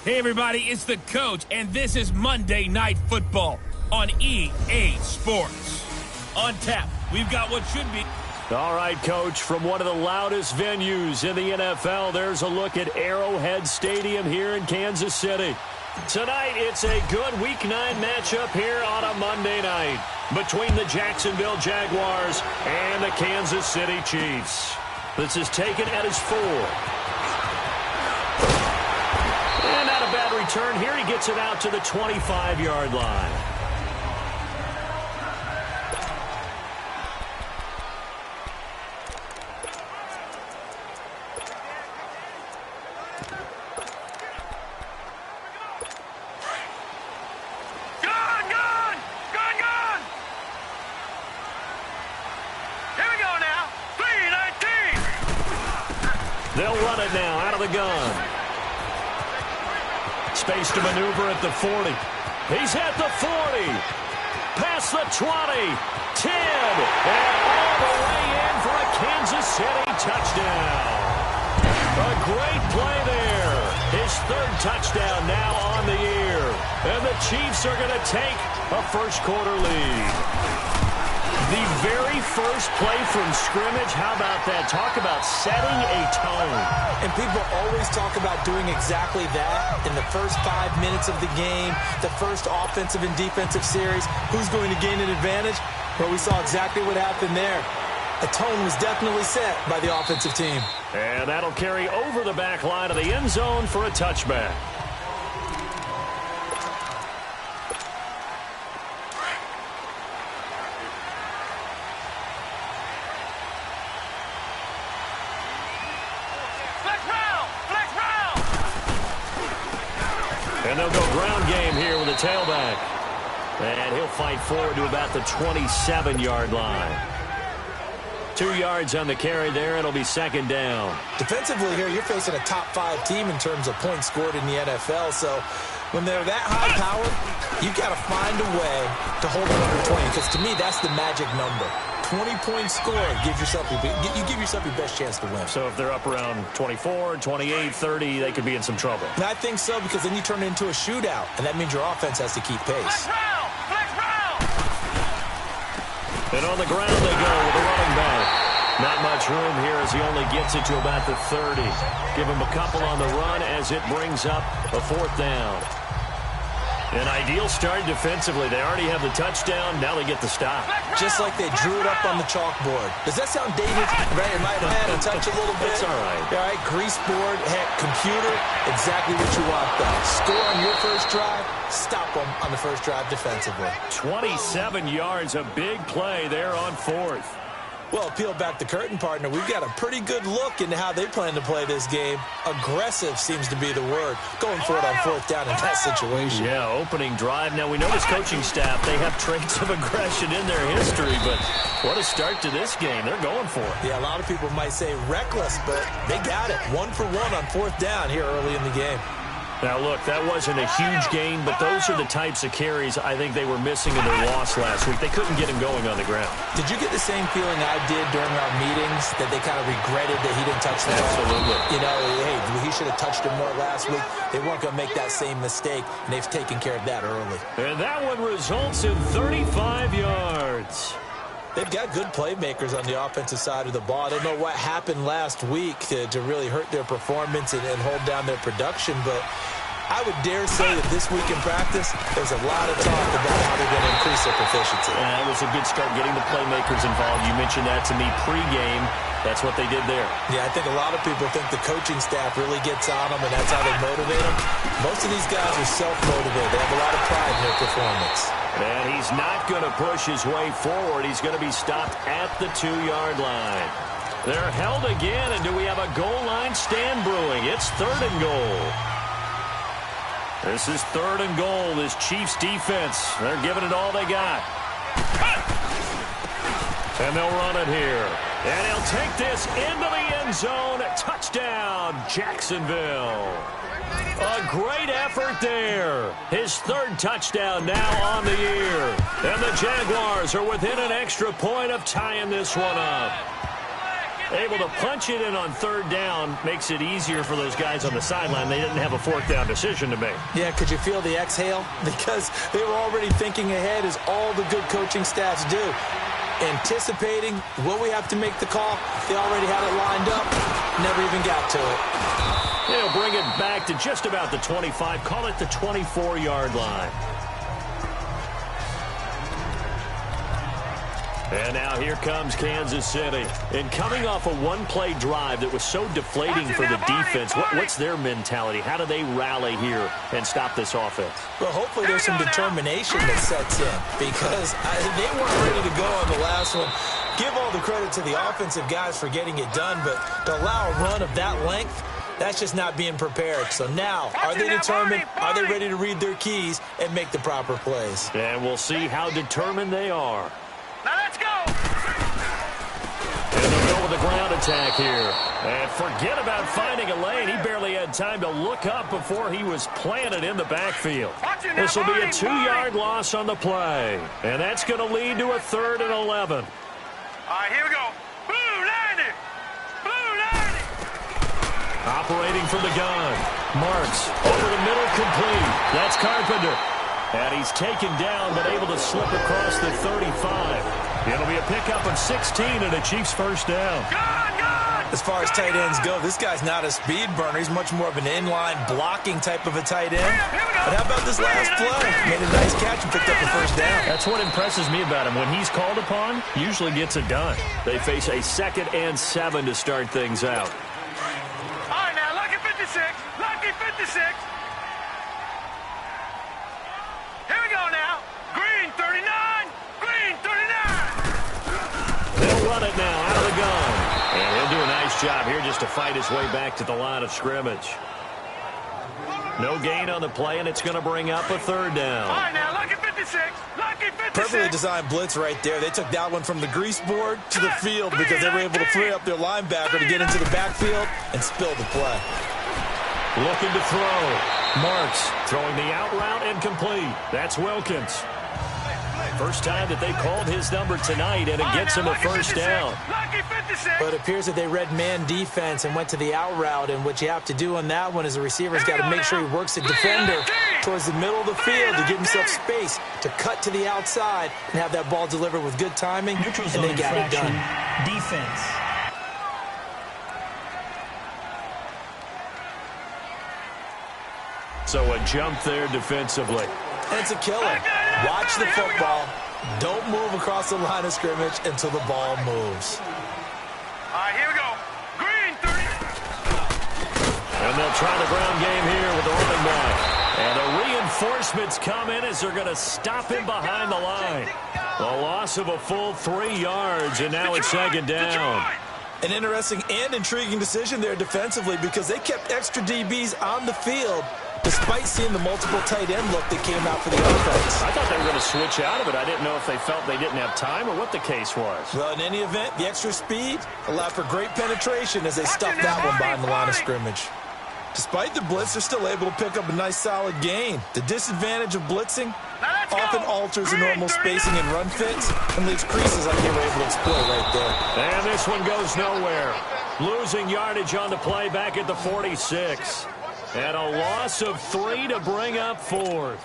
Hey everybody, it's the coach, and this is Monday Night Football on EA Sports. On tap, we've got what should be. All right, Coach, from one of the loudest venues in the NFL, there's a look at Arrowhead Stadium here in Kansas City. Tonight, it's a good Week 9 matchup here on a Monday night between the Jacksonville Jaguars and the Kansas City Chiefs. This is taken at his 4. And not a bad return here. He gets it out to the 25-yard line. They'll run it now out of the gun. Space to maneuver at the 40. He's at the 40. Past the 20. 10. And all the way in for a Kansas City touchdown. A great play there. His third touchdown now on the year. And the Chiefs are going to take a first-quarter lead. The very first play from scrimmage, how about that? Talk about setting a tone. And people always talk about doing exactly that in the first 5 minutes of the game, the first offensive and defensive series. Who's going to gain an advantage? Well, we saw exactly what happened there. A tone was definitely set by the offensive team. And that'll carry over the back line of the end zone for a touchback. And they'll go ground game here with a tailback. And he'll fight forward to about the 27-yard line. 2 yards on the carry there. It'll be second down. Defensively here, you're facing a top-5 team in terms of points scored in the NFL. So when they're that high-powered, you've got to find a way to hold them under 20. Because to me, that's the magic number. 20 points scored, you give yourself your best chance to win. So if they're up around 24, 28, 30, they could be in some trouble. And I think so, because then you turn it into a shootout, and that means your offense has to keep pace. And on the ground they go with the running back. Not much room here as he only gets it to about the 30. Give him a couple on the run as it brings up a 4th down. An ideal start defensively. They already have the touchdown. Now they get the stop. Just like they drew it up on the chalkboard. Does that sound dated? Right, it might have had a touch a little bit. It's all right. All right, grease board, heck, computer, exactly what you want though. Score on your first drive, stop them on the first drive defensively. 27 yards, a big play there on 4th. Well, peel back the curtain, partner. We've got a pretty good look into how they plan to play this game. Aggressive seems to be the word. Going for it on 4th down in that situation. Yeah, opening drive. Now, we know this coaching staff, they have traits of aggression in their history, but what a start to this game. They're going for it. Yeah, a lot of people might say reckless, but they got it. 1 for 1 on 4th down here early in the game. Now, look, that wasn't a huge gain, but those are the types of carries I think they were missing in their loss last week. They couldn't get him going on the ground. Did you get the same feeling I did during our meetings, that they kind of regretted that he didn't touch the ball? Absolutely. You know, hey, he should have touched him more last week. They weren't going to make that same mistake, and they've taken care of that early. And that one results in 35 yards. They've got good playmakers on the offensive side of the ball. I don't know what happened last week to really hurt their performance and hold down their production, but I would dare say that this week in practice, there's a lot of talk about how they're going to increase their proficiency. It was a good start getting the playmakers involved. You mentioned that to me pregame. That's what they did there. Yeah, I think a lot of people think the coaching staff really gets on them, and that's how they motivate them. Most of these guys are self-motivated. They have a lot of pride in their performance. And he's not going to push his way forward. He's going to be stopped at the 2-yard line. They're held again, and do we have a goal line stand brewing? It's 3rd and goal. This is 3rd and goal. This Chiefs defense, they're giving it all they got. And they'll run it here. And he'll take this into the end zone. Touchdown, Jacksonville. A great effort there. His 3rd touchdown now on the year. And the Jaguars are within an extra point of tying this one up. Able to punch it in on third down makes it easier for those guys on the sideline. They didn't have a fourth down decision to make. Yeah, could you feel the exhale? Because they were already thinking ahead, as all the good coaching staffs do. Anticipating, will we have to make the call? They already had it lined up, never even got to it. They'll bring it back to just about the 25, call it the 24-yard line. And now here comes Kansas City. And coming off a one-play drive that was so deflating for the defense, what's their mentality? How do they rally here and stop this offense? Well, hopefully there's some determination that sets in, because they weren't ready to go on the last one. Give all the credit to the offensive guys for getting it done, but to allow a run of that length, that's just not being prepared. So now, are they determined? Are they ready to read their keys and make the proper plays? And we'll see how determined they are. Now let's go! And they'll go with the ground attack here. And forget about finding a lane. He barely had time to look up before he was planted in the backfield. This will be a 2-yard loss on the play. And that's going to lead to a 3rd and 11. All right, here we go. Blue 90! Blue 90! Operating from the gun. Marks over the middle, complete. That's Carpenter. And he's taken down, but able to slip across the 35. It'll be a pickup of 16 and a Chiefs first down. As far as tight ends go, this guy's not a speed burner. He's much more of an inline blocking type of a tight end. But how about this last play? Made a nice catch and picked up the first down. That's what impresses me about him. When he's called upon, usually gets it done. They face a 2nd and 7 to start things out. All right, now, lucky 56. Lucky 56. Here we go now. Green 39. Green 39. They'll run it now out of the gun. And he'll do a nice job here just to fight his way back to the line of scrimmage. No gain on the play, and it's going to bring up a 3rd down. All right, now, lucky 56. Lucky 56. Perfectly designed blitz right there. They took that one from the grease board to the field because they were able to free up their linebacker to get into the backfield and spill the play. Looking to throw. Marks throwing the out route and complete. That's Wilkins. First time that they called his number tonight, and it gets him a first down. But it appears that they read man defense and went to the out route, and what you have to do on that one is the receiver's got to make sure he works the defender towards the middle of the field to give himself space to cut to the outside and have that ball delivered with good timing, and they got it done. Defense. So a jump there defensively. And it's a killer. Watch the football. Don't move across the line of scrimmage until the ball moves. All right, here we go. Green 30. And they'll try the ground game here with the running back. And the reinforcements come in as they're going to stop him behind the line. A loss of a full 3 yards, and now it's 2nd down. An interesting and intriguing decision there defensively, because they kept extra DBs on the field despite seeing the multiple tight end look that came out for the offense. I thought they were going to switch out of it. I didn't know if they felt they didn't have time or what the case was. Well, in any event, the extra speed allowed for great penetration as they stuffed that one behind the line of scrimmage. Despite the blitz, they're still able to pick up a nice solid gain. The disadvantage of blitzing often alters the normal spacing and run fits and leaves creases like they were able to exploit right there. And this one goes nowhere. Losing yardage on the play back at the 46. And a loss of 3 to bring up 4th.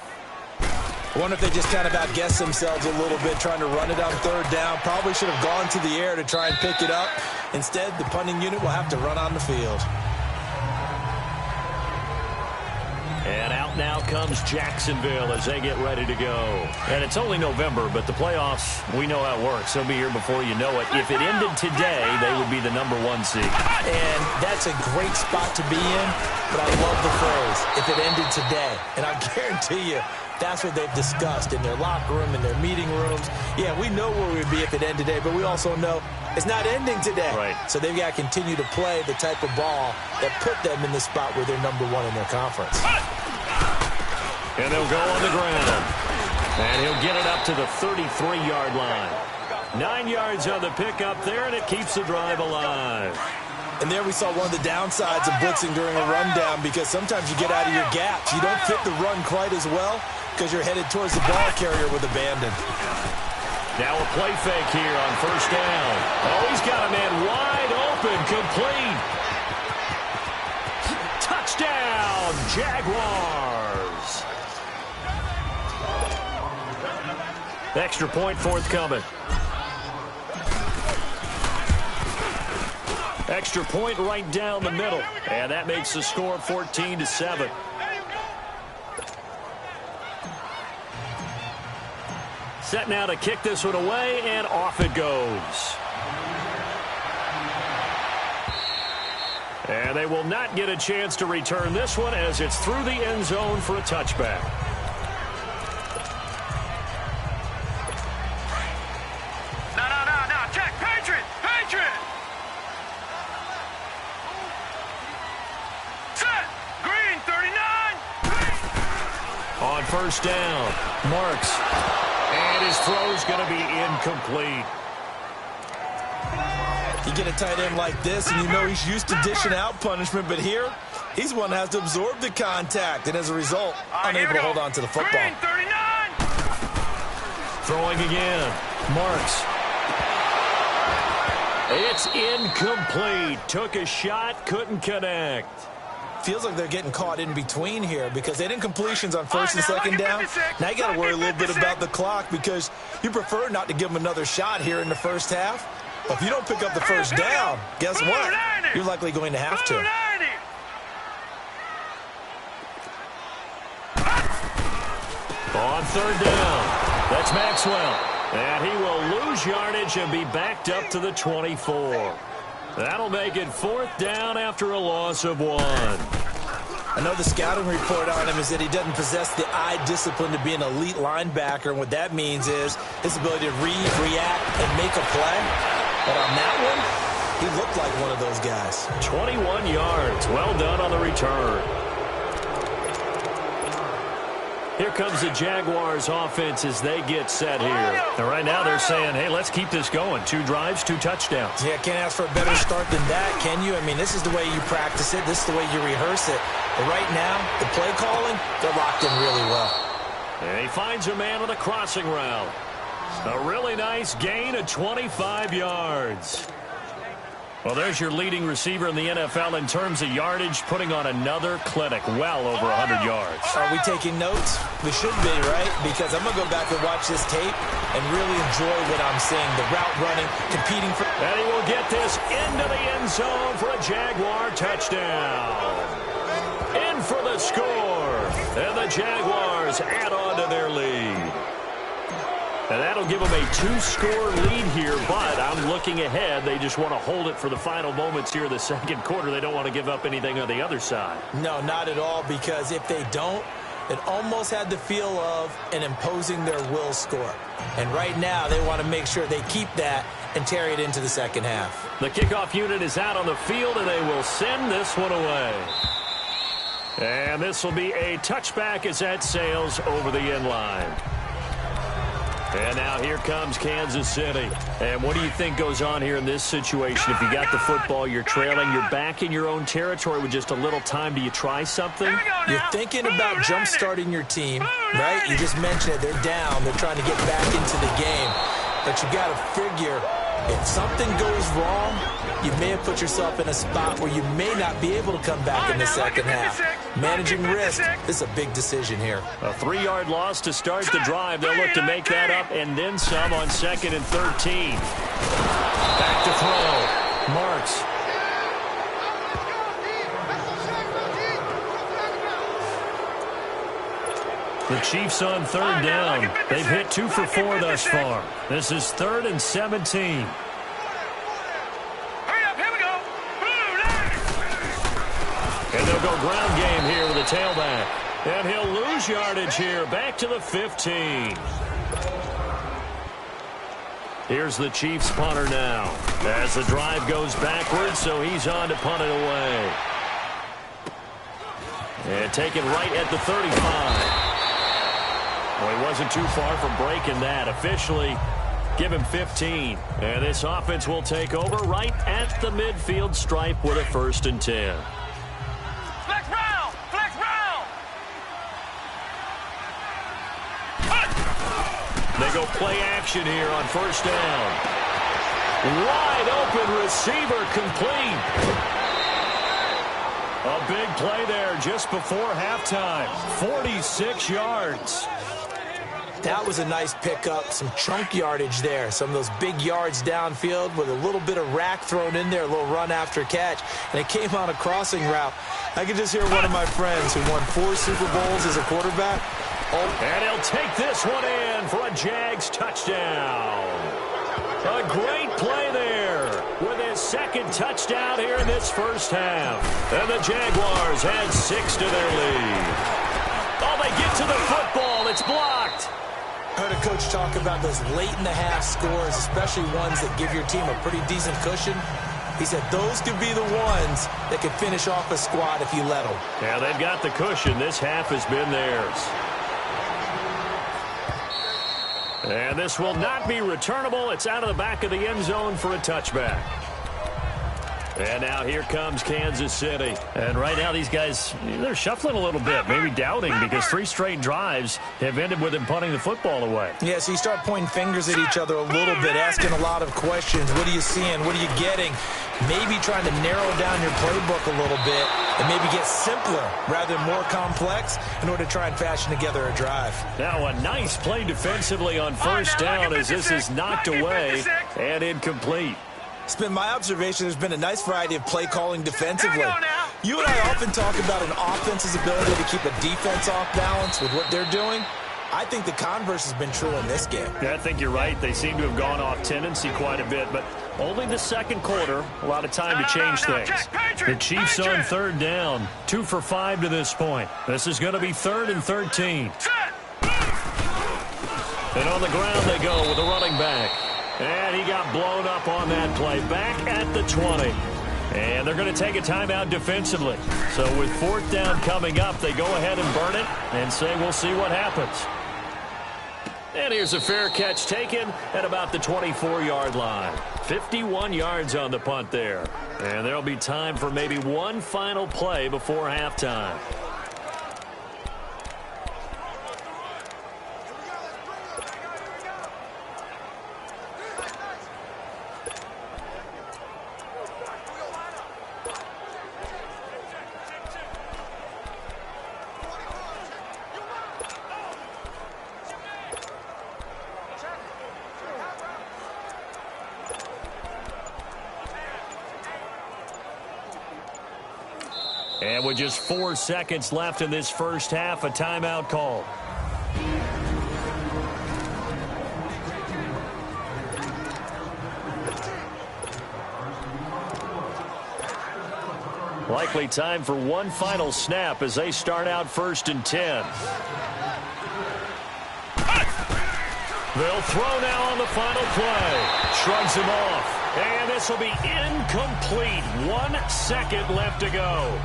I wonder if they just kind of outguessed themselves a little bit trying to run it on 3rd down. Probably should have gone to the air to try and pick it up. Instead, the punting unit will have to run on the field. And out now comes Jacksonville as they get ready to go. And it's only November, but the playoffs, we know how it works. They'll be here before you know it. If it ended today, they would be the #1 seed. And that's a great spot to be in, but I love the phrase, if it ended today. And I guarantee you, that's what they've discussed in their locker room, in their meeting rooms. Yeah, we know where we'd be if it ended today, but we also know it's not ending today. Right. So they've got to continue to play the type of ball that put them in the spot where they're #1 in their conference. And they'll go on the ground. And he'll get it up to the 33-yard line. 9 yards on the pickup there, and it keeps the drive alive. And there we saw one of the downsides of blitzing during a rundown, because sometimes you get out of your gaps. You don't fit the run quite as well because you're headed towards the ball carrier with abandon. Now a play fake here on 1st down. Oh, he's got a man wide open. open, complete. Touchdown, Jaguars. Extra point forthcoming. Extra point right down the middle. And that makes the score 14-7. Set now to kick this one away, and off it goes. And they will not get a chance to return this one as it's through the end zone for a touchback. No, check, Patriot! Set, green, 39! On first down, Marks. And his throw's going to be incomplete. You get a tight end like this, and you know he's used to dishing out punishment, but here, he's one that has to absorb the contact, and as a result, unable to hold on to the football. Green, 39! Throwing again, Marks. It's incomplete. Took a shot, couldn't connect. Feels like they're getting caught in between here because they didn't completions on first and second down. Now you got to worry a little bit about the clock because you prefer not to give them another shot here in the first half. But if you don't pick up the first down, guess what? You're likely going to have to. On third down, that's Maxwell. And he will lose yardage and be backed up to the 24. That'll make it fourth down after a loss of 1. I know the scouting report on him is that he doesn't possess the eye discipline to be an elite linebacker, and what that means is his ability to read, react, and make a play. But on that one, he looked like one of those guys. 21 yards. Well done on the return. Here comes the Jaguars offense as they get set here. And right now they're saying, hey, let's keep this going. 2 drives, 2 touchdowns. Yeah, can't ask for a better start than that, can you? I mean, this is the way you practice it. This is the way you rehearse it. But right now, the play calling, they're locked in really well. And he finds a man on the crossing route. A really nice gain of 25 yards. Well, there's your leading receiver in the NFL in terms of yardage, putting on another clinic, well over 100 yards. Are we taking notes? We should be, right? Because I'm going to go back and watch this tape and really enjoy what I'm seeing. The route running, competing for... And he will get this into the end zone for a Jaguar touchdown. In for the score. And the Jaguars add on to their lead. And that'll give them a 2-score lead here, but I'm looking ahead. They just want to hold it for the final moments here in the second quarter. They don't want to give up anything on the other side. No, not at all, because if they don't, it almost had the feel of an imposing their will score. And right now, they want to make sure they keep that and carry it into the second half. The kickoff unit is out on the field, and they will send this one away. And this will be a touchback as that sails over the end line. And now here comes Kansas City. And what do you think goes on here in this situation? If you got the football, you're trailing, you're back in your own territory with just a little time. Do you try something? You're thinking about jump-starting your team, right? You just mentioned it. They're down. They're trying to get back into the game. But you got to figure if something goes wrong, you may have put yourself in a spot where you may not be able to come back in the second half. Managing risk, this is a big decision here. A 3-yard loss to start the drive. They'll look to make that up and then some on 2nd and 13. Back to throw. Marks. The Chiefs on 3rd down. They've hit 2 for 4 thus far. This is 3rd and 17. And they'll go ground game here with a tailback. And he'll lose yardage here. Back to the 15. Here's the Chiefs punter now. As the drive goes backwards, so he's on to punt it away. And taken right at the 35. Well, he wasn't too far from breaking that. Officially, give him 15. And this offense will take over right at the midfield stripe with a 1st and 10. Flex round! Flex round! They go play action here on 1st down. Wide open receiver complete. A big play there just before halftime. 46 yards. That was a nice pickup, some chunk yardage there. Some of those big yards downfield with a little bit of rack thrown in there, a little run after catch. And it came on a crossing route. I could just hear one of my friends who won 4 Super Bowls as a quarterback. And he'll take this one in for a Jags touchdown. A great play there with his second touchdown here in this first half. And the Jaguars add 6 to their lead. Oh, they get to the football. It's blocked. I heard a coach talk about those late-in-the-half scores, especially ones that give your team a pretty decent cushion. He said those could be the ones that could finish off a squad if you let them. Yeah, they've got the cushion. This half has been theirs. And this will not be returnable. It's out of the back of the end zone for a touchback. And now here comes Kansas City. And right now these guys, they're shuffling a little bit, maybe doubting, because 3 straight drives have ended with them punting the football away. Yeah, so you start pointing fingers at each other a little bit, asking a lot of questions. What are you seeing? What are you getting? Maybe trying to narrow down your playbook a little bit and maybe get simpler rather than more complex in order to try and fashion together a drive. Now a nice play defensively on first down as this is knocked away and incomplete. It's been my observation there's been a nice variety of play calling defensively. You and I often talk about an offense's ability to keep a defense off balance with what they're doing. I think the converse has been true in this game. Yeah, I think you're right. They seem to have gone off tendency quite a bit, but only the second quarter, a lot of time to change things. The Chiefs on third down, 2 for 5 to this point. This is going to be 3rd and 13. And on the ground they go with a running back. And he got blown up on that play. Back at the 20. And they're going to take a timeout defensively. So with 4th down coming up, they go ahead and burn it and say we'll see what happens. And here's a fair catch taken at about the 24-yard line. 51 yards on the punt there. And there'll be time for maybe one final play before halftime. And with just 4 seconds left in this first half, a timeout call. Likely time for one final snap as they start out 1st and 10. They'll throw now on the final play. Shrugs him off. And this will be incomplete. 1 second left to go.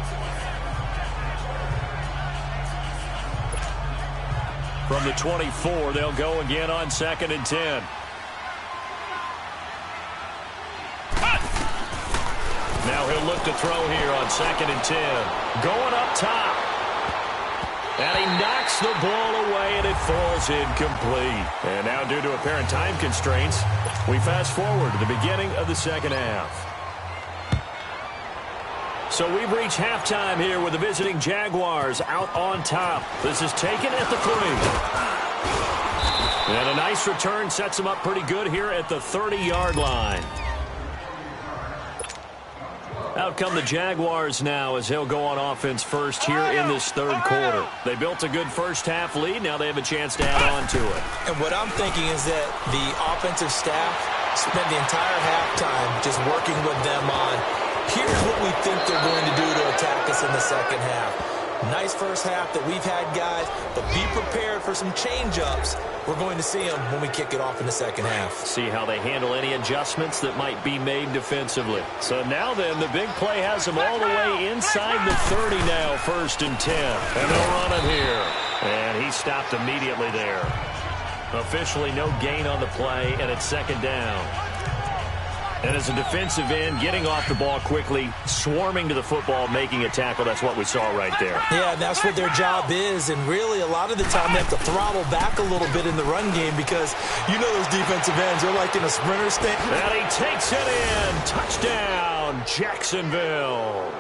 From the 24, they'll go again on 2nd and 10. Now he'll look to throw here on 2nd and 10. Going up top. And he knocks the ball away, and it falls incomplete. And now, due to apparent time constraints, we fast forward to the beginning of the second half. So we've reached halftime here with the visiting Jaguars out on top. This is taken at the 3. And a nice return sets them up pretty good here at the 30-yard line. Out come the Jaguars now as they'll go on offense first here in this 3rd quarter. They built a good first half lead. Now they have a chance to add on to it. And what I'm thinking is that the offensive staff spent the entire halftime just working with them on, here's what we think they're going to do to attack us in the second half. Nice first half that we've had, guys, but be prepared for some change-ups. We're going to see them when we kick it off in the second half. See how they handle any adjustments that might be made defensively. So now then, the big play has them all the way inside the 30 now, 1st and 10. And they'll run it here. And he stopped immediately there. Officially no gain on the play, and it's 2nd down. And as a defensive end, getting off the ball quickly, swarming to the football, making a tackle, that's what we saw right there. Yeah, and that's what their job is. And really, a lot of the time, they have to throttle back a little bit in the run game because you know those defensive ends, they're like in a sprinter stance. And he takes it in. Touchdown, Jacksonville.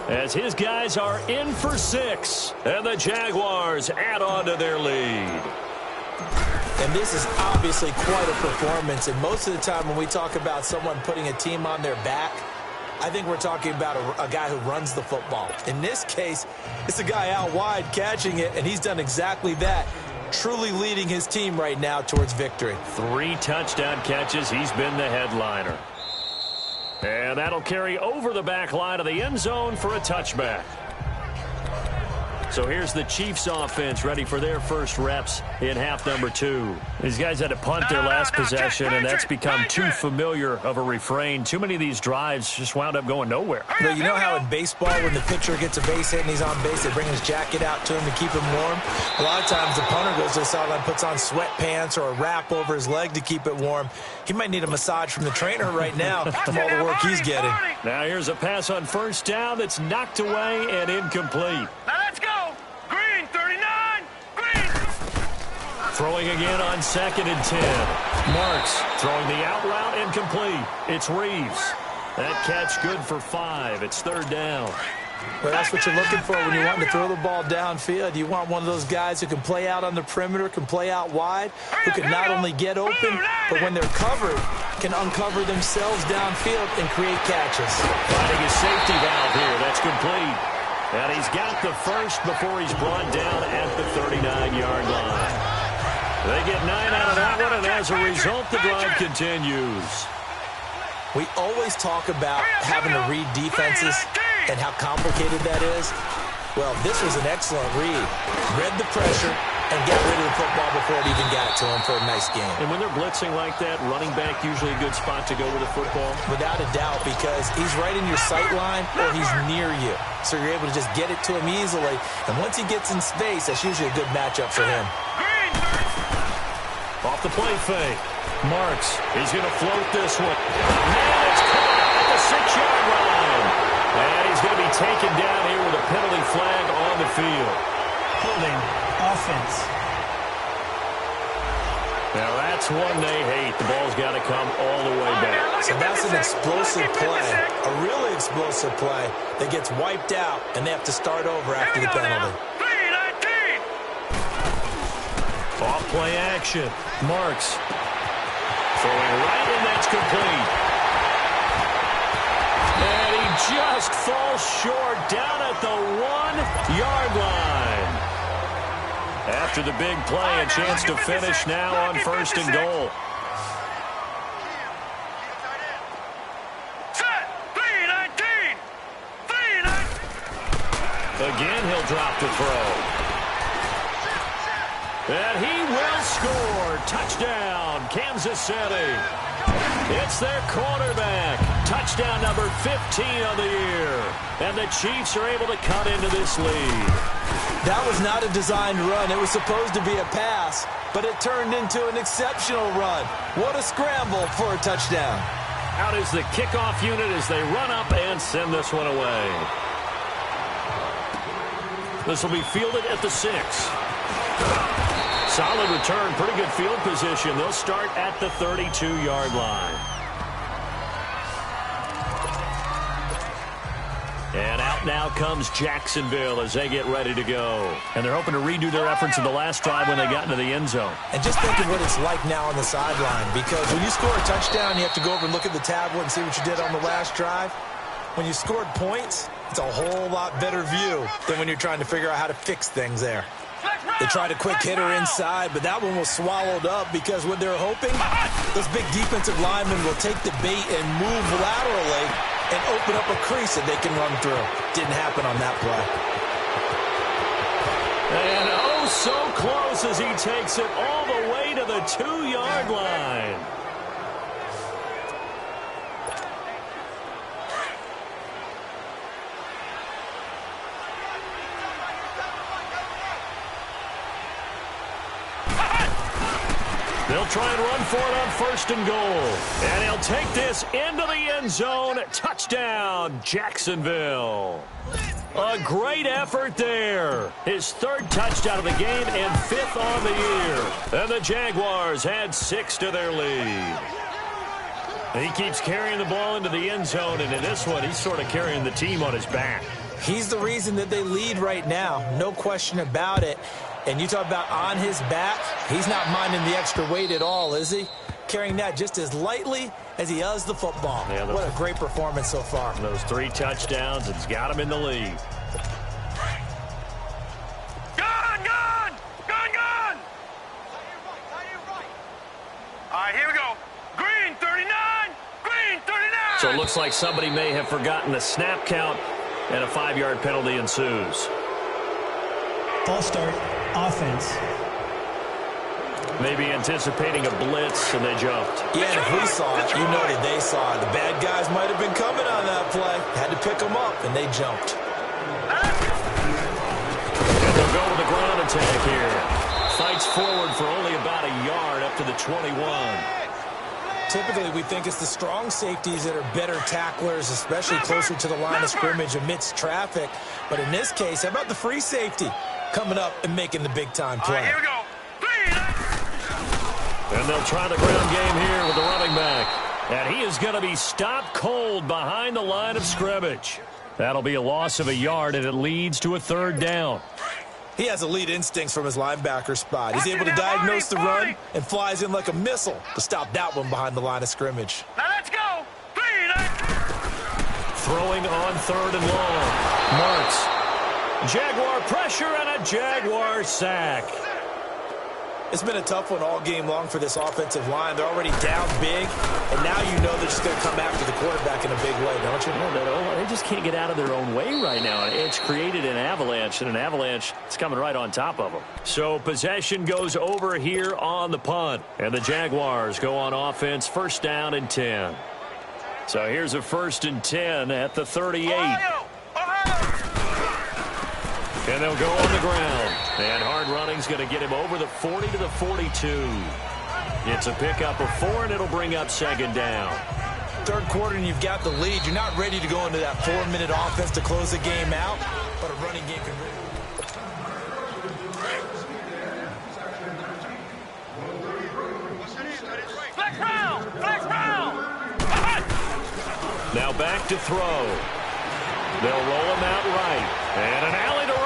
As his guys are in for 6. And the Jaguars add on to their lead. And this is obviously quite a performance. And most of the time when we talk about someone putting a team on their back, I think we're talking about a guy who runs the football. In this case, it's a guy out wide catching it, and he's done exactly that, truly leading his team right now towards victory. 3 touchdown catches. He's been the headliner. And that'll carry over the back line of the end zone for a touchback. So here's the Chiefs offense ready for their first reps in half number 2. These guys had to punt their last possession, and that's become too familiar of a refrain. Too many of these drives just wound up going nowhere. But you know how in baseball, when the pitcher gets a base hit and he's on base, they bring his jacket out to him to keep him warm? A lot of times the punter goes to the sideline, puts on sweatpants or a wrap over his leg to keep it warm. He might need a massage from the trainer right now from all the work he's getting. Now here's a pass on first down that's knocked away and incomplete. Now let's go. Green, 39. Green. Throwing again on 2nd and 10. Marks throwing the out route incomplete. It's Reeves. That catch good for 5. It's 3rd down. Well, that's what you're looking for when you want to throw the ball downfield. You want one of those guys who can play out on the perimeter, can play out wide, who can not only get open, but when they're covered, can uncover themselves downfield and create catches. Finding his safety valve here. That's complete. And he's got the first before he's brought down at the 39-yard line. They get 9 out of that one, and as a result, the drive continues. We always talk about having to read defenses and how complicated that is. Well, this was an excellent read. Read the pressure and get rid of the football before it even got to him for a nice game. And when they're blitzing like that, running back usually a good spot to go with the football? Without a doubt, because he's right in your sight line or he's near you. So you're able to just get it to him easily. And once he gets in space, that's usually a good matchup for him. Off the play fake. Marks, he's going to float this one. Man, it's caught at the 6-yard line. And he's going to be taken down here with a penalty flag on the field. Holding offense. Now that's one they hate. The ball's got to come all the way back. So that's an explosive play, a really explosive play that gets wiped out, and they have to start over after the penalty. Off play action. Marks throwing right, and that's complete. And he just falls short down at the 1-yard line. After the big play, a chance to finish now on 1st and goal. Again, he'll drop the throw. And he will score. Touchdown, Kansas City. It's their quarterback. Touchdown number 15 of the year. And the Chiefs are able to cut into this lead. That was not a designed run. It was supposed to be a pass, but it turned into an exceptional run. What a scramble for a touchdown. Out is the kickoff unit as they run up and send this one away. This will be fielded at the 6. Solid return, pretty good field position. They'll start at the 32-yard line. And out now comes Jacksonville as they get ready to go. And they're hoping to redo their efforts in the last drive when they got into the end zone. And just think of what it's like now on the sideline, because when you score a touchdown, you have to go over and look at the tablet and see what you did on the last drive. When you scored points, it's a whole lot better view than when you're trying to figure out how to fix things there. They tried a quick hitter inside, but that one was swallowed up because what they're hoping, those big defensive linemen will take the bait and move laterally and open up a crease that they can run through. Didn't happen on that play. And oh, so close as he takes it all the way to the 2-yard line. They'll try and run for it on 1st and goal. And he'll take this into the end zone. Touchdown, Jacksonville. A great effort there. His 3rd touchdown of the game and 5th on the year. And the Jaguars had 6 to their lead. He keeps carrying the ball into the end zone, and in this one, he's sort of carrying the team on his back. He's the reason that they lead right now. No question about it. And you talk about on his back, he's not minding the extra weight at all, is he? Carrying that just as lightly as he does the football. Yeah, what a great performance so far. Those 3 touchdowns, it's got him in the lead. Gone! All right, here we go. Green 39! Green 39! So it looks like somebody may have forgotten the snap count, and a 5-yard penalty ensues. False start, offense. Maybe anticipating a blitz, and they jumped. Yeah, and if we saw it, you know that they saw it. The bad guys might have been coming on that play. Had to pick them up, and they jumped. And they'll go with the ground attack here. Fights forward for only about a yard up to the 21. Typically, we think it's the strong safeties that are better tacklers, especially closer to the line of scrimmage amidst traffic. But in this case, how about the free safety coming up and making the big-time play? All right, here we go. And they'll try the ground game here with the running back. And he is going to be stopped cold behind the line of scrimmage. That'll be a loss of a yard, and it leads to a 3rd down. He has elite instincts from his linebacker spot. He's able to diagnose the run and flies in like a missile to stop that one behind the line of scrimmage. Now let's go. Throwing on 3rd and long. Marks. Jaguar pressure and a Jaguar sack. It's been a tough one all game long for this offensive line. They're already down big, and now you know they're just going to come after the quarterback in a big way, don't you? No, they just can't get out of their own way right now. It's created an avalanche, and an avalanche is coming right on top of them. So possession goes over here on the punt, and the Jaguars go on offense, 1st down and 10. So here's a 1st and 10 at the 38. And they'll go on the ground. And hard running's going to get him over the 40 to the 42. It's a pickup of 4, and it'll bring up 2nd down. 3rd quarter, and you've got the lead. You're not ready to go into that 4-minute offense to close the game out, but a running game can Flex round! Now back to throw. They'll roll him out right. And an alley to run.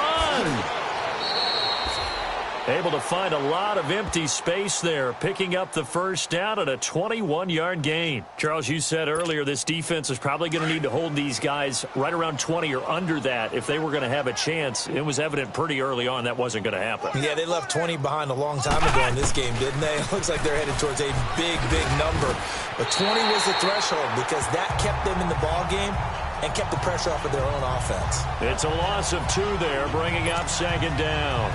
Able to find a lot of empty space there, picking up the 1st down at a 21-yard gain. Charles, you said earlier this defense is probably going to need to hold these guys right around 20 or under that if they were going to have a chance. It was evident pretty early on that wasn't going to happen. Yeah, they left 20 behind a long time ago in this game, didn't they? It looks like they're headed towards a big, big number. But 20 was the threshold because that kept them in the ball game and kept the pressure off of their own offense. It's a loss of 2 there, bringing up 2nd down.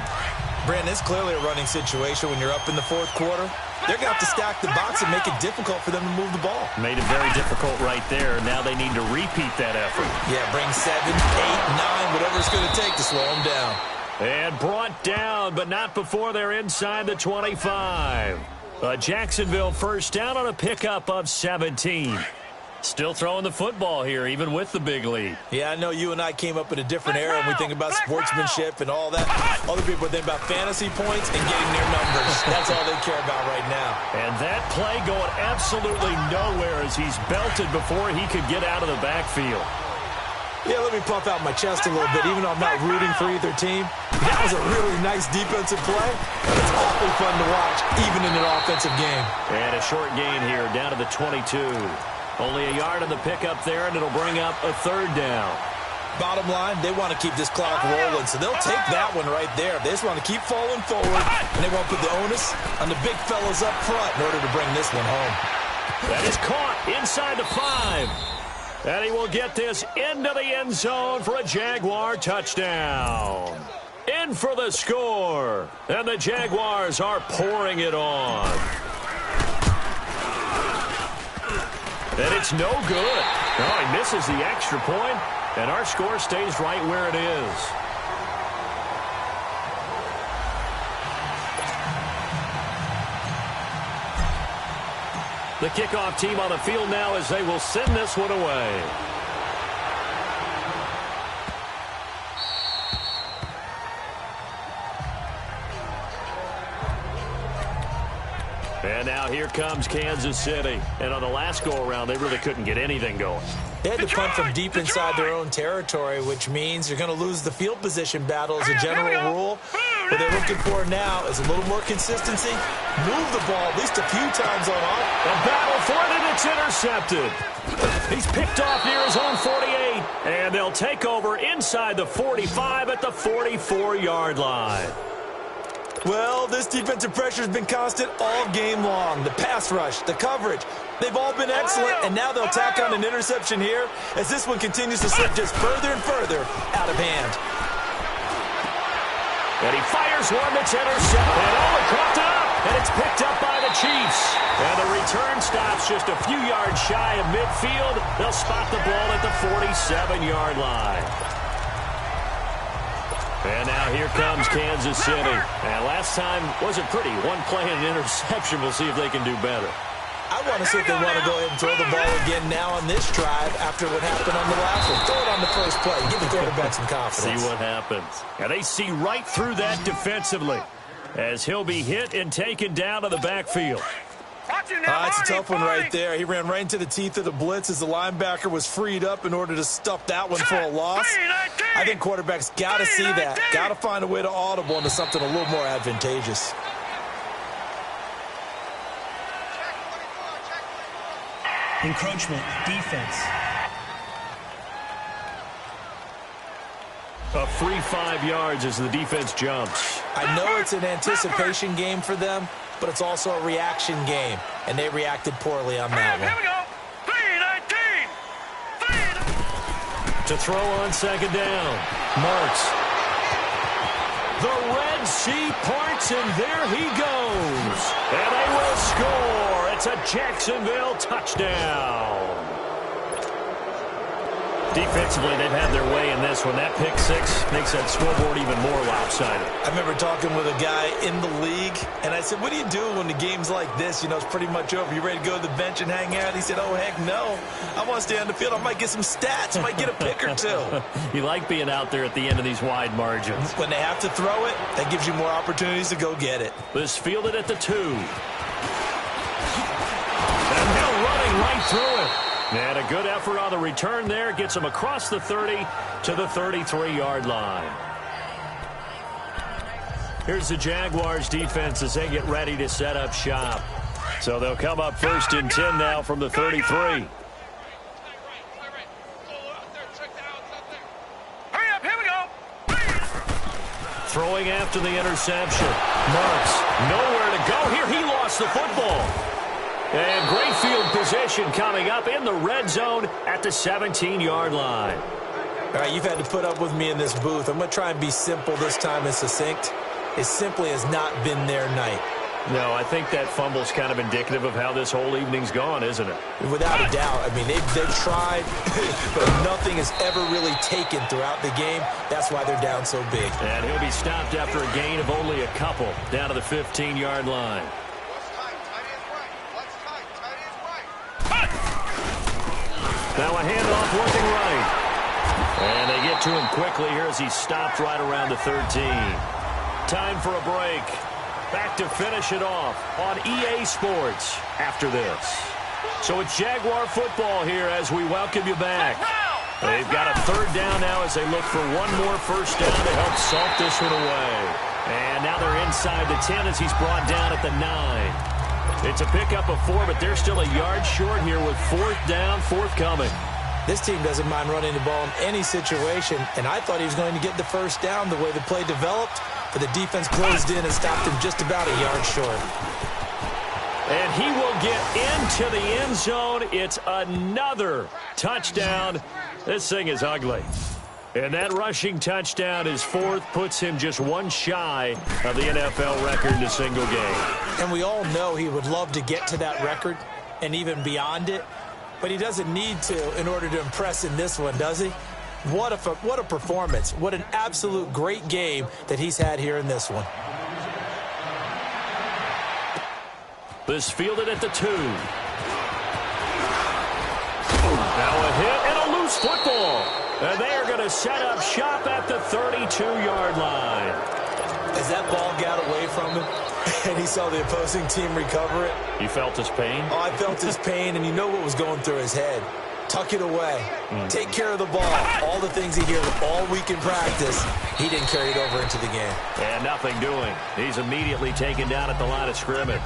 Brandon, it's clearly a running situation when you're up in the 4th quarter. They're going to have to stack the box and make it difficult for them to move the ball. Made it very difficult right there. Now they need to repeat that effort. Yeah, bring 7, 8, 9, whatever it's going to take to slow them down. And brought down, but not before they're inside the 25. A Jacksonville 1st down on a pickup of 17. Still throwing the football here, even with the big lead. Yeah, I know you and I came up in a different era and we think about sportsmanship and all that. Other people think about fantasy points and getting their numbers. That's all they care about right now. And that play going absolutely nowhere as he's belted before he could get out of the backfield. Yeah, let me puff out my chest a little bit, even though I'm not rooting for either team. That was a really nice defensive play. It's awfully fun to watch, even in an offensive game. And a short gain here, down to the 22. Only a yard on the pickup there, and it'll bring up a 3rd down. Bottom line, they want to keep this clock rolling, so they'll take that one right there. They just want to keep falling forward, and they won't put the onus on the big fellas up front in order to bring this one home. That is caught inside the 5. And he will get this into the end zone for a Jaguar touchdown. In for the score, and the Jaguars are pouring it on. And it's no good. Oh, he misses the extra point, and our score stays right where it is. The kickoff team on the field now as they will send this one away. And now here comes Kansas City. And on the last go-around, they really couldn't get anything going. They had to punt from deep inside their own territory, which means you're going to lose the field position battle as a general rule. What they're looking for now is a little more consistency. Move the ball at least a few times on off. A battle for it, and it's intercepted. He's picked off near his own 48. And they'll take over inside the 45 at the 44-yard line. Well, this defensive pressure has been constant all game long. The pass rush, the coverage, they've all been excellent, and now they'll tack on an interception here as this one continues to slip just further and further out of hand. And he fires one that's intercepted. And caught up, and it's picked up by the Chiefs. And the return stops just a few yards shy of midfield. They'll spot the ball at the 47-yard line. And now here comes Kansas City. And last time wasn't pretty. One play and an interception. We'll see if they can do better. I want to see if they want to go ahead and throw the ball again now on this drive after what happened on the last one. Throw it on the first play. Give the quarterback some confidence. See what happens. And they see right through that defensively as he'll be hit and taken down to the backfield. It's a tough one right there. He ran right into the teeth of the blitz as the linebacker was freed up in order to stuff that one for a loss. I think quarterbacks got to see that. Got to find a way to audible into something a little more advantageous. Encroachment, defense. A free 5 yards as the defense jumps. I know it's an anticipation game for them, but it's also a reaction game, and they reacted poorly on that one. Here we go. 3-19. To throw on second down. Marks. The Red Sea parts, and there he goes. And they will score. It's a Jacksonville touchdown. Defensively, they've had their way in this one. That pick six makes that scoreboard even more lopsided. I remember talking with a guy in the league, and I said, what do you do when the game's like this? You know, it's pretty much over. You ready to go to the bench and hang out? He said, oh, heck no. I want to stay on the field. I might get some stats. I might get a pick or two. You like being out there at the end of these wide margins. When they have to throw it, that gives you more opportunities to go get it. This fielded at the 2. And they're running right through it. And a good effort on the return there. Gets him across the 30 to the 33-yard line. Here's the Jaguars defense as they get ready to set up shop. So they'll come up first and 10 now from the 33. Hurry up, here we go. Throwing after the interception. Marks, nowhere to go here. He lost the football. And great field position coming up in the red zone at the 17-yard line. All right, you've had to put up with me in this booth. I'm going to try and be simple this time and succinct. It simply has not been their night. No, I think that fumble's kind of indicative of how this whole evening's gone, isn't it? Without a doubt. I mean, they've tried, but nothing has ever really taken throughout the game. That's why they're down so big. And he'll be stopped after a gain of only a couple down to the 15-yard line. Now a handoff working right. And they get to him quickly here as he's stopped right around the 13. Time for a break. Back to finish it off on EA Sports after this. So it's Jaguar football here as we welcome you back. They've got a third down now as they look for one more first down to help salt this one away. And now they're inside the 10 as he's brought down at the 9. It's a pickup of 4, but they're still a yard short here with fourth down forthcoming. This team doesn't mind running the ball in any situation, and I thought he was going to get the first down the way the play developed, but the defense closed in and stopped him just about a yard short. And he will get into the end zone. It's another touchdown. This thing is ugly. And that rushing touchdown is fourth, puts him just one shy of the NFL record in a single game. And we all know he would love to get to that record and even beyond it, but he doesn't need to in order to impress in this one, does he? What a performance. What an absolute great game that he's had here in this one. This fielded at the 2. Now a hit and a loose football. And they are going to set up shop at the 32-yard line. As that ball got away from him and he saw the opposing team recover it. You felt his pain? Oh, I felt his pain, and you know what was going through his head. Tuck it away. Take care of the ball. All the things he hears all week in practice, he didn't carry it over into the game. And nothing doing. He's immediately taken down at the line of scrimmage.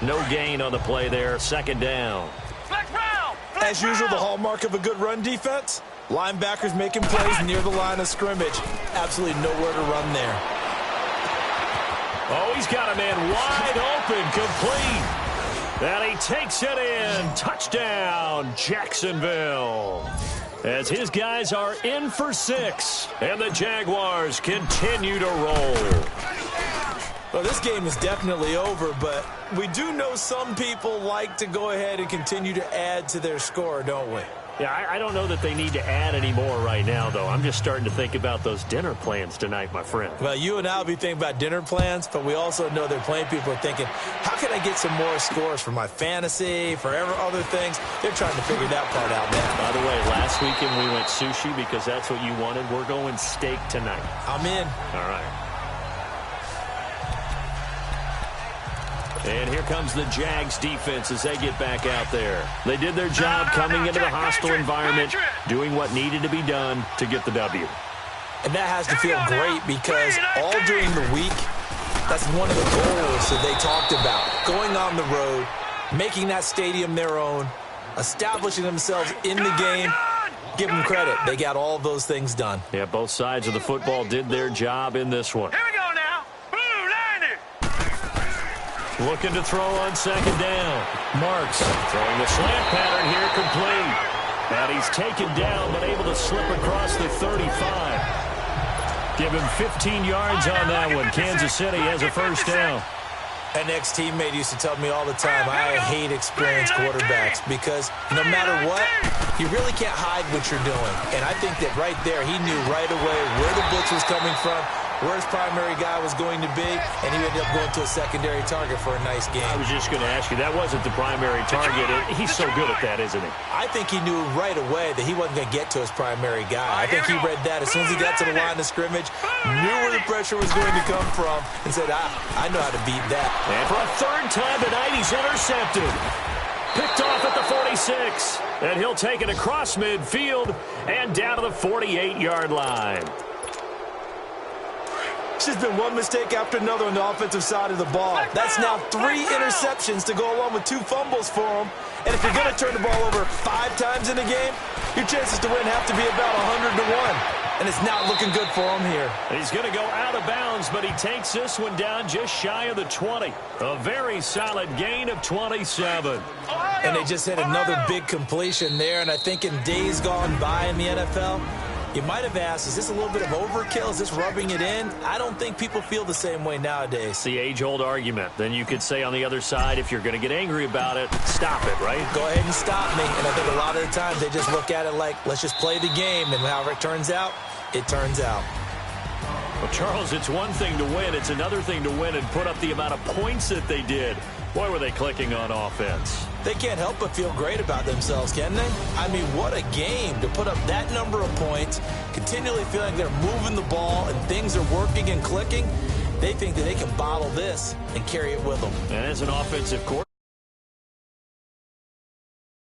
No gain on the play there. Second down. As usual, the hallmark of a good run defense, linebackers making plays near the line of scrimmage. Absolutely nowhere to run there. Oh, he's got a man wide open, complete. And he takes it in. Touchdown, Jacksonville. As his guys are in for 6. And the Jaguars continue to roll. Well, this game is definitely over, but we do know some people like to go ahead and continue to add to their score, don't we? Yeah, I don't know that they need to add any more right now, though. I'm just starting to think about those dinner plans tonight, my friend. Well, you and I will be thinking about dinner plans, but we also know they're playing people are thinking, how can I get some more scores for my fantasy, for other things? They're trying to figure that part out now. By the way, last weekend we went sushi because that's what you wanted. We're going steak tonight. I'm in. All right. And here comes the Jags defense as they get back out there. They did their job coming into the hostile environment, doing what needed to be done to get the W. And that has to feel great because all during the week, that's one of the goals that they talked about. Going on the road, making that stadium their own, establishing themselves in the game. Give them credit. They got all those things done. Yeah, both sides of the football did their job in this one. Here we go now. Blue line it. Looking to throw on second down. Marks throwing the slant pattern here, complete. And he's taken down but able to slip across the 35. Give him 15 yards on that one. Kansas City has a first down. An ex-teammate used to tell me all the time, I hate experienced quarterbacks because no matter what, you really can't hide what you're doing. And I think that right there, he knew right away where the blitz was coming from, where his primary guy was going to be, and he ended up going to a secondary target for a nice game. I was just going to ask you, that wasn't the primary target. He's so good at that, isn't he? I think he knew right away that he wasn't going to get to his primary guy. I think he read that as soon as he got to the line of scrimmage, knew where the pressure was going to come from, and said, I know how to beat that. And for a third time tonight, he's intercepted. Picked off at the 46. And he'll take it across midfield and down to the 48-yard line. It's just been one mistake after another on the offensive side of the ball. That's now 3 interceptions to go along with 2 fumbles for him. And if you're going to turn the ball over 5 times in a game, your chances to win have to be about 100 to 1. And it's not looking good for him here. He's going to go out of bounds, but he takes this one down just shy of the 20. A very solid gain of 27. And they just hit another big completion there. And I think in days gone by in the NFL, you might have asked, is this a little bit of overkill? Is this rubbing it in? I don't think people feel the same way nowadays. It's the age-old argument. Then you could say on the other side, if you're going to get angry about it, stop it, right? Go ahead and stop me. And I think a lot of the times they just look at it like, let's just play the game. And however it turns out, it turns out. Well, Charles, it's one thing to win. It's another thing to win and put up the amount of points that they did. Boy, were they clicking on offense. They can't help but feel great about themselves, can they? I mean, what a game to put up that number of points, continually feeling they're moving the ball and things are working and clicking. They think that they can bottle this and carry it with them. And as an offensive coordinator,